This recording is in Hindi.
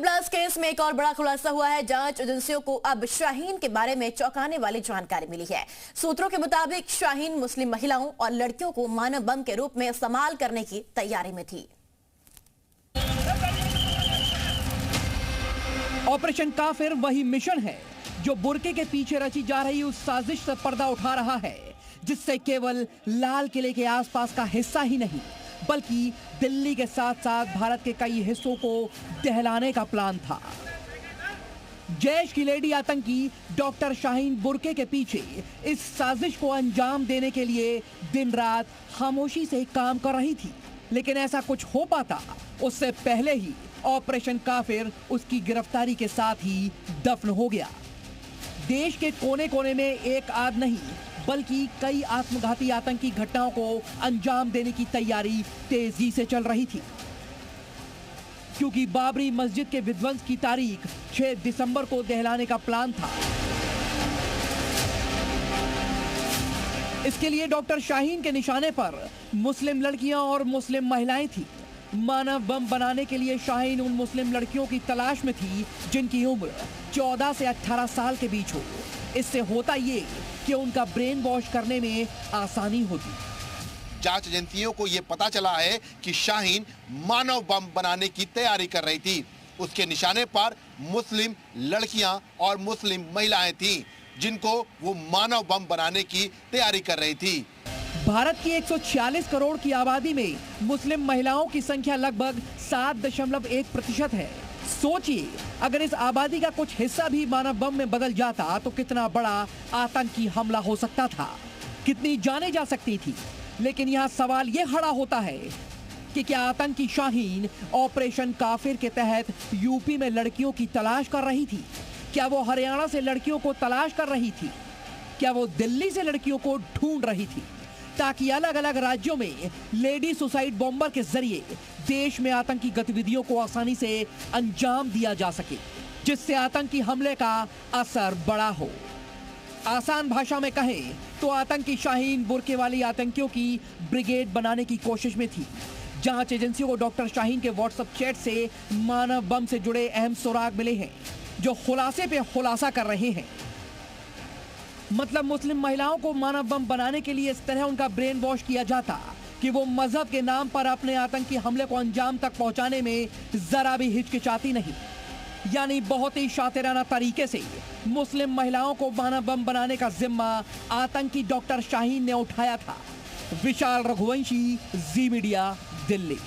प्लस केस में एक और बड़ा खुलासा हुआ है। जांच एजेंसियों को अब शाहीन के बारे में चौंकाने वाली जानकारी मिली है। सूत्रों के मुताबिक शाहीन मुस्लिम महिलाओं और लड़कियों को मानव बम के रूप में इस्तेमाल करने की तैयारी में थी। ऑपरेशन काफिर वही मिशन है जो बुर्के के पीछे रची जा रही उस साजिश से पर्दा उठा रहा है, जिससे केवल लाल किले के आसपास का हिस्सा ही नहीं बल्कि दिल्ली के साथ साथ भारत के कई हिस्सों को दहलाने का प्लान था। जैश की लेडी आतंकी डॉक्टर शाहीन बुर्के के पीछे इस साजिश को अंजाम देने के लिए दिन रात खामोशी से काम कर रही थी, लेकिन ऐसा कुछ हो पाता उससे पहले ही ऑपरेशन काफिर उसकी गिरफ्तारी के साथ ही दफन हो गया। देश के कोने कोने में एक आध नहीं बल्कि कई आत्मघाती आतंकी घटनाओं को अंजाम देने की तैयारी तेजी से चल रही थी, क्योंकि बाबरी मस्जिद के विध्वंस की तारीख 6 दिसंबर को दहलाने का प्लान था। इसके लिए डॉक्टर शाहीन के निशाने पर मुस्लिम लड़कियां और मुस्लिम महिलाएं थीं। मानव बम बनाने के लिए शाहीन उन मुस्लिम लड़कियों की तलाश में थी जिनकी उम्र 14 से 18 साल के बीच हो। इससे होता ये कि उनका ब्रेन वॉश करने में आसानी होती। जांच एजेंसियों को यह पता चला है कि शाहीन मानव बम बनाने की तैयारी कर रही थी। उसके निशाने पर मुस्लिम लड़कियां और मुस्लिम महिलाएं थीं, जिनको वो मानव बम बनाने की तैयारी कर रही थी। भारत की 146 करोड़ की आबादी में मुस्लिम महिलाओं की संख्या लगभग 7.1% है। सोचिए, अगर इस आबादी का कुछ हिस्सा भी मानव बम में बदल जाता तो कितना बड़ा आतंकी हमला हो सकता था, कितनी जानें जा सकती थी। लेकिन यहाँ सवाल ये खड़ा होता है कि क्या आतंकी शाहीन ऑपरेशन काफिर के तहत यूपी में लड़कियों की तलाश कर रही थी? क्या वो हरियाणा से लड़कियों को तलाश कर रही थी? क्या वो दिल्ली से लड़कियों को ढूंढ रही थी, ताकि अलग अलग राज्यों में लेडी सुसाइड बॉम्बर के जरिए देश में आतंकी गतिविधियों को आसानी से अंजाम दिया जा सके, जिससे आतंकी हमले का असर बड़ा हो। आसान भाषा में कहें तो आतंकी शाहीन बुर्के वाली आतंकियों की ब्रिगेड बनाने की कोशिश में थी। जांच एजेंसियों को डॉक्टर शाहीन के व्हाट्सएप चैट से मानव बम से जुड़े अहम सुराग मिले हैं, जो खुलासे पे खुलासा कर रहे हैं। मतलब मुस्लिम महिलाओं को मानव बम बनाने के लिए इस तरह उनका ब्रेन वॉश किया जाता कि वो मजहब के नाम पर अपने आतंकी हमले को अंजाम तक पहुंचाने में जरा भी हिचकिचाती नहीं। यानी बहुत ही शातिराना तरीके से मुस्लिम महिलाओं को मानव बम बनाने का जिम्मा आतंकी डॉक्टर शाहीन ने उठाया था। विशाल रघुवंशी, जी मीडिया, दिल्ली।